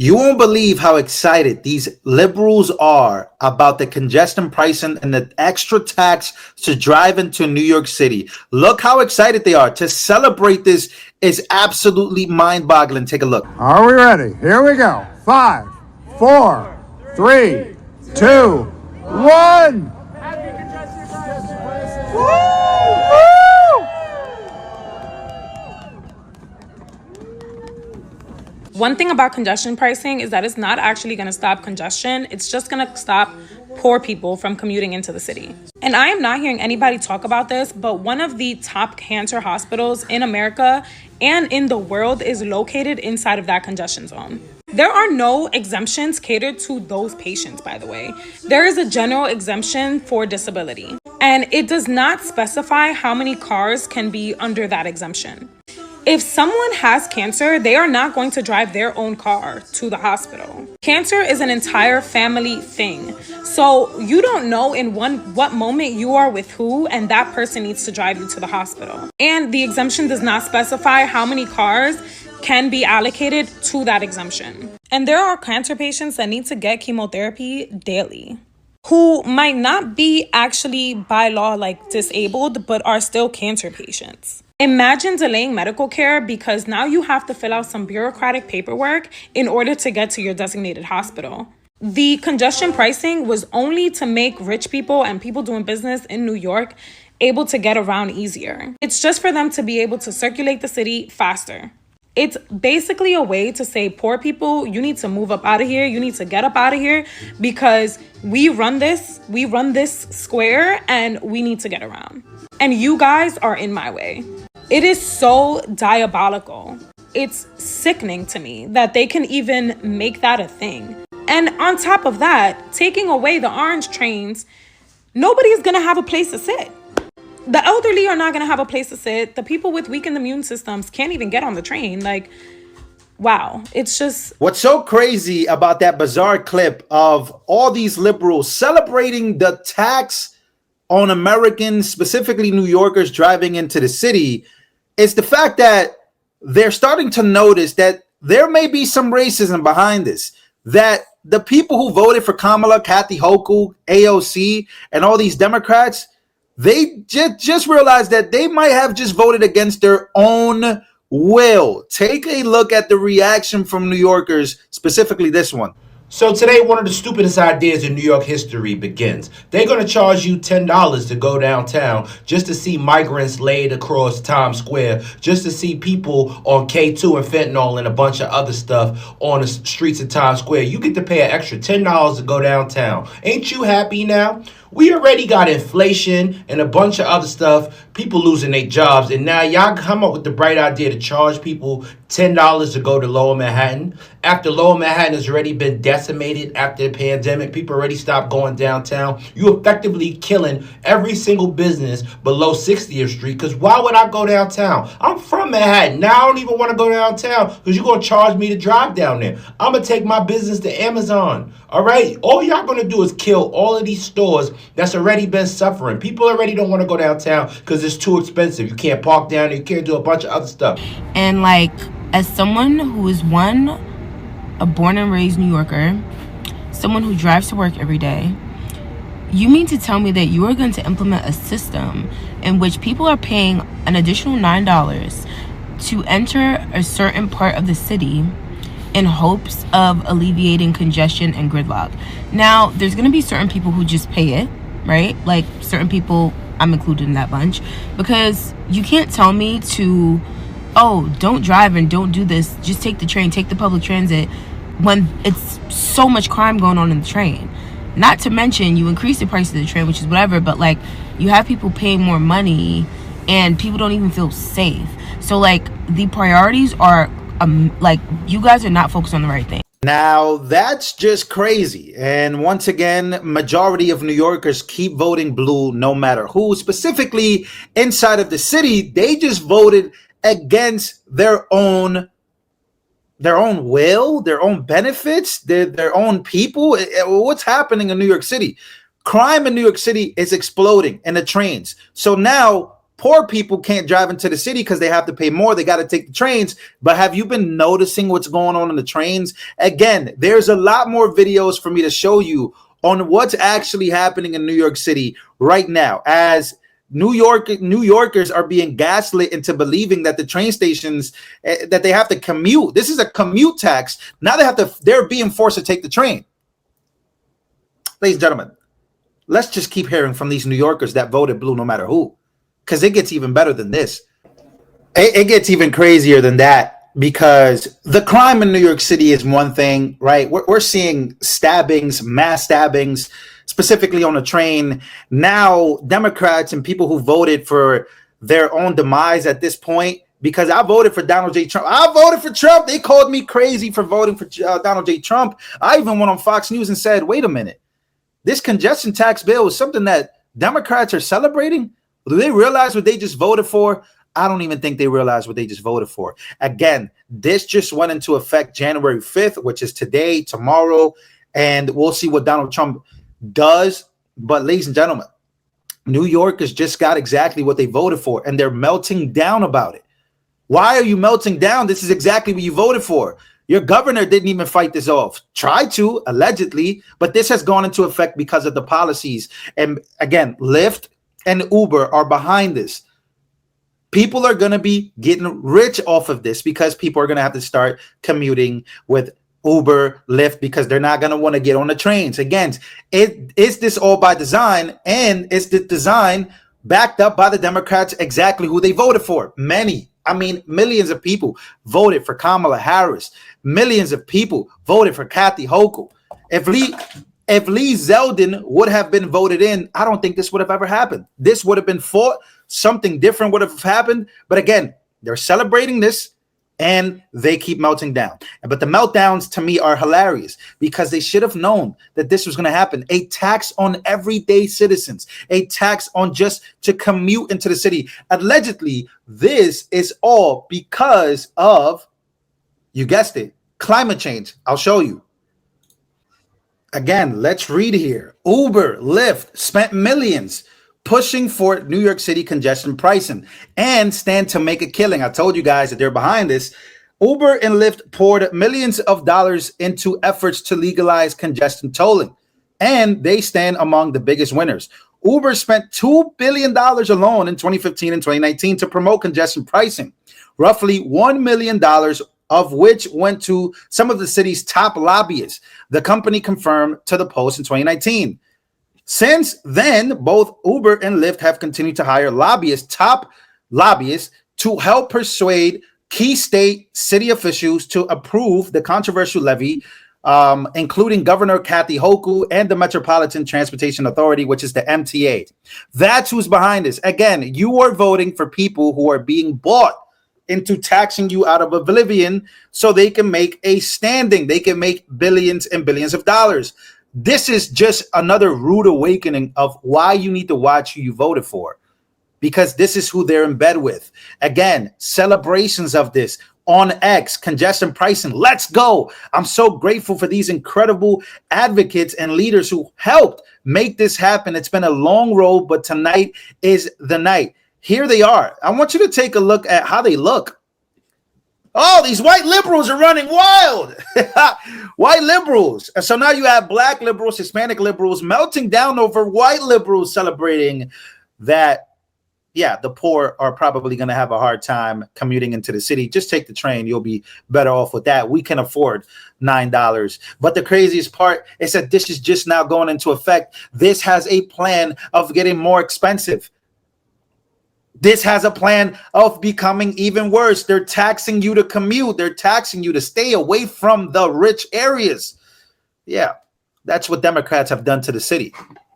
You won't believe how excited these liberals are about the congestion pricing and the extra tax to drive into New York City. Look how excited they are. To celebrate this is absolutely mind-boggling. Take a look. Are we ready? Here we go. 5, 4, 3, 2, 1. One thing about congestion pricing is that it's not actually going to stop congestion. It's just going to stop poor people from commuting into the city. And I am not hearing anybody talk about this, but one of the top cancer hospitals in America and in the world is located inside of that congestion zone. There are no exemptions catered to those patients, by the way. There is a general exemption for disability, and it does not specify how many cars can be under that exemption. If someone has cancer, they are not going to drive their own car to the hospital. Cancer is an entire family thing. So you don't know in what moment you are with who, and that person needs to drive you to the hospital. And the exemption does not specify how many cars can be allocated to that exemption. And there are cancer patients that need to get chemotherapy daily, who might not be actually by law like disabled, but are still cancer patients. Imagine delaying medical care because now you have to fill out some bureaucratic paperwork in order to get to your designated hospital. The congestion pricing was only to make rich people and people doing business in New York able to get around easier. It's just for them to be able to circulate the city faster. It's basically a way to say, poor people, you need to move up out of here. You need to get up out of here because we run this square and we need to get around. And you guys are in my way. It is so diabolical. It's sickening to me that they can even make that a thing. And on top of that, taking away the orange trains, nobody's gonna have a place to sit. The elderly are not gonna have a place to sit. The people with weakened immune systems can't even get on the train. Like, wow, it's just... What's so crazy about that bizarre clip of all these liberals celebrating the tax on Americans, specifically New Yorkers driving into the city, is the fact that they're starting to notice that there may be some racism behind this, that the people who voted for Kamala, Kathy Hochul, AOC, and all these Democrats, they just realized that they might have just voted against their own will. Take a look at the reaction from New Yorkers, specifically this one. So today, one of the stupidest ideas in New York history begins. They're going to charge you $10 to go downtown just to see migrants laid across Times Square, just to see people on K2 and fentanyl and a bunch of other stuff on the streets of Times Square. You get to pay an extra $10 to go downtown. Ain't you happy now? We already got inflation and a bunch of other stuff, people losing their jobs, and now y'all come up with the bright idea to charge people $10 to go to Lower Manhattan. After Lower Manhattan has already been decimated after the pandemic, people already stopped going downtown. You effectively killing every single business below 60th Street, because why would I go downtown? I'm from Manhattan. Now I don't even want to go downtown because you're going to charge me to drive down there. I'm going to take my business to Amazon. All right? All y'all going to do is kill all of these stores that's already been suffering. People already don't want to go downtown because it's too expensive. You can't park down there. You can't do a bunch of other stuff. And like, as someone who is a born and raised New Yorker, someone who drives to work every day, you mean to tell me that you are going to implement a system in which people are paying an additional $9 to enter a certain part of the city in hopes of alleviating congestion and gridlock? Now, there's going to be certain people who just pay it, right? Like certain people, I'm included in that bunch, because you can't tell me to, oh, don't drive and don't do this, just take the train, take the public transit, when it's so much crime going on in the train. Not to mention you increase the price of the train, which is whatever, but like you have people paying more money and people don't even feel safe. So like the priorities are like, you guys are not focused on the right thing. Now, that's just crazy. And once again, majority of New Yorkers keep voting blue no matter who. Specifically, inside of the city, they just voted against their own will, their own benefits, their own people. What's happening in New York City? Crime in New York City is exploding in the trains. So now Poor people can't drive into the city because they have to pay more. They got to take the trains. But have you been noticing what's going on the trains? Again, there's a lot more videos for me to show you on what's actually happening in New York City right now, as New Yorkers are being gaslit into believing that the train stations that they have to commute. This is a commute tax. Now they're being forced to take the train. Ladies and gentlemen, let's just keep hearing from these New Yorkers that voted blue no matter who, because it gets even better than this. It gets even crazier than that, because the crime in New York City is one thing, right? We're seeing stabbings, mass stabbings, specifically on a train. Now, Democrats and people who voted for their own demise at this point, because I voted for Donald J. Trump. I voted for Trump. They called me crazy for voting for Donald J. Trump. I even went on Fox News and said, wait a minute. This congestion tax bill is something that Democrats are celebrating. Do they realize what they just voted for? I don't even think they realize what they just voted for. Again, this just went into effect January 5th, which is today, tomorrow, and we'll see what Donald Trump does. But ladies and gentlemen, New Yorkers just got exactly what they voted for, and they're melting down about it. Why are you melting down? This is exactly what you voted for. Your governor didn't even fight this off. Tried to, allegedly, but this has gone into effect because of the policies. And again, Lyft and Uber are behind this. People are going to be getting rich off of this because people are going to have to start commuting with Uber, Lyft, because they're not going to want to get on the trains. Again, is this all by design? And is the design backed up by the Democrats exactly who they voted for? Millions of people voted for Kamala Harris. Millions of people voted for Kathy Hochul. If Lee Zeldin would have been voted in, I don't think this would have ever happened. This would have been fought. Something different would have happened. But again, they're celebrating this and they keep melting down. But the meltdowns to me are hilarious because they should have known that this was going to happen. A tax on everyday citizens, a tax on just to commute into the city. Allegedly, this is all because of, you guessed it, climate change. I'll show you. Again, let's read here. Uber, Lyft spent millions pushing for New York City congestion pricing and stand to make a killing. I told you guys that they're behind this. Uber and Lyft poured millions of dollars into efforts to legalize congestion tolling, and they stand among the biggest winners. Uber spent $2 billion alone in 2015 and 2019 to promote congestion pricing, roughly $1 million of which went to some of the city's top lobbyists. The company confirmed to the Post in 2019. Since then, both Uber and Lyft have continued to hire top lobbyists, to help persuade key city officials to approve the controversial levy, including Governor Kathy Hochul and the Metropolitan Transportation Authority, which is the MTA. That's who's behind this. Again, you are voting for people who are being bought into taxing you out of oblivion so they can make a standing. They can make billions and billions of dollars. This is just another rude awakening of why you need to watch who you voted for, because this is who they're in bed with. Again, celebrations of this on X, congestion pricing. Let's go. I'm so grateful for these incredible advocates and leaders who helped make this happen. It's been a long road, but tonight is the night. Here they are. I want you to take a look at how they look. Oh, these white liberals are running wild. White liberals. So now you have black liberals, Hispanic liberals melting down over white liberals celebrating that, yeah, the poor are probably going to have a hard time commuting into the city. Just take the train. You'll be better off with that. We can afford $9. But the craziest part is that this is just now going into effect. This has a plan of getting more expensive. This has a plan of becoming even worse. They're taxing you to commute. They're taxing you to stay away from the rich areas. Yeah, that's what Democrats have done to the city.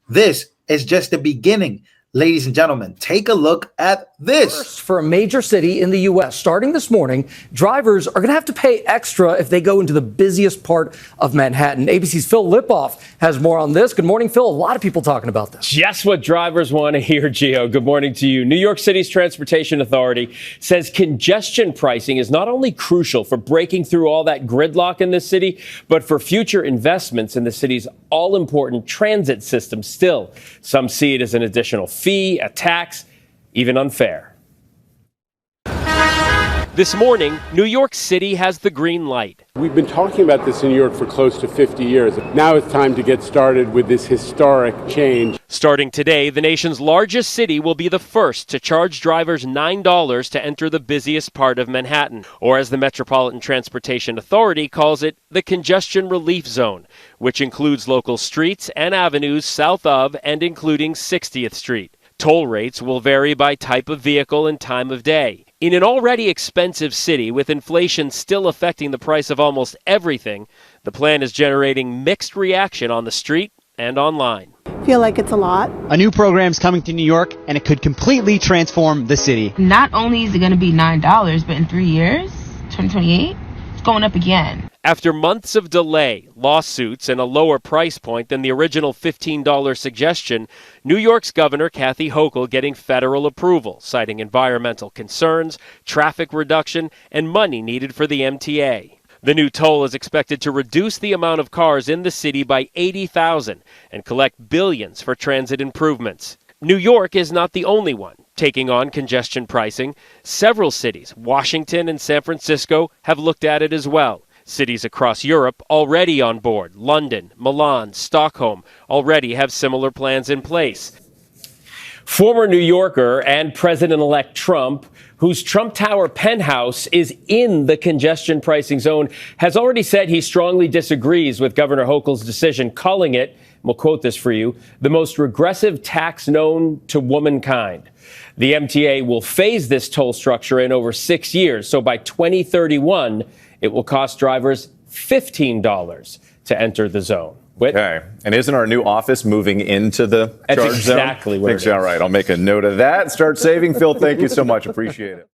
This is just the beginning. Ladies and gentlemen, take a look at this. First, for a major city in the U.S., starting this morning, drivers are going to have to pay extra if they go into the busiest part of Manhattan. ABC's Phil Lipoff has more on this. Good morning, Phil. A lot of people talking about this. Just what drivers want to hear, Gio. Good morning to you. New York City's Transportation Authority says congestion pricing is not only crucial for breaking through all that gridlock in this city, but for future investments in the city's all-important transit system still. Some see it as an additional fee, a tax. even unfair. This morning, New York City has the green light. We've been talking about this in New York for close to 50 years. Now it's time to get started with this historic change. Starting today, the nation's largest city will be the first to charge drivers $9 to enter the busiest part of Manhattan, or as the Metropolitan Transportation Authority calls it, the Congestion Relief Zone, which includes local streets and avenues south of and including 60th Street. Toll rates will vary by type of vehicle and time of day. In an already expensive city, with inflation still affecting the price of almost everything, the plan is generating mixed reaction on the street and online. Feel like it's a lot. A new program's coming to New York, and it could completely transform the city. Not only is it going to be $9, but in 3 years, 2028, it's going up again. After months of delay, lawsuits, and a lower price point than the original $15 suggestion, New York's Governor Kathy Hochul getting federal approval, citing environmental concerns, traffic reduction, and money needed for the MTA. The new toll is expected to reduce the amount of cars in the city by 80,000 and collect billions for transit improvements. New York is not the only one taking on congestion pricing. Several cities, Washington and San Francisco, have looked at it as well. Cities across Europe already on board. London, Milan, Stockholm already have similar plans in place. Former New Yorker and President-elect Trump, whose Trump Tower penthouse is in the congestion pricing zone, has already said he strongly disagrees with Governor Hochul's decision, calling it, we'll quote this for you, the most regressive tax known to womankind. The MTA will phase this toll structure in over 6 years, so by 2031, it will cost drivers $15 to enter the zone. Whit? Okay. And isn't our new office moving into the That's charge zone? exactly what it is. All right. I'll make a note of that. Start saving. Phil, thank you so much. Appreciate it.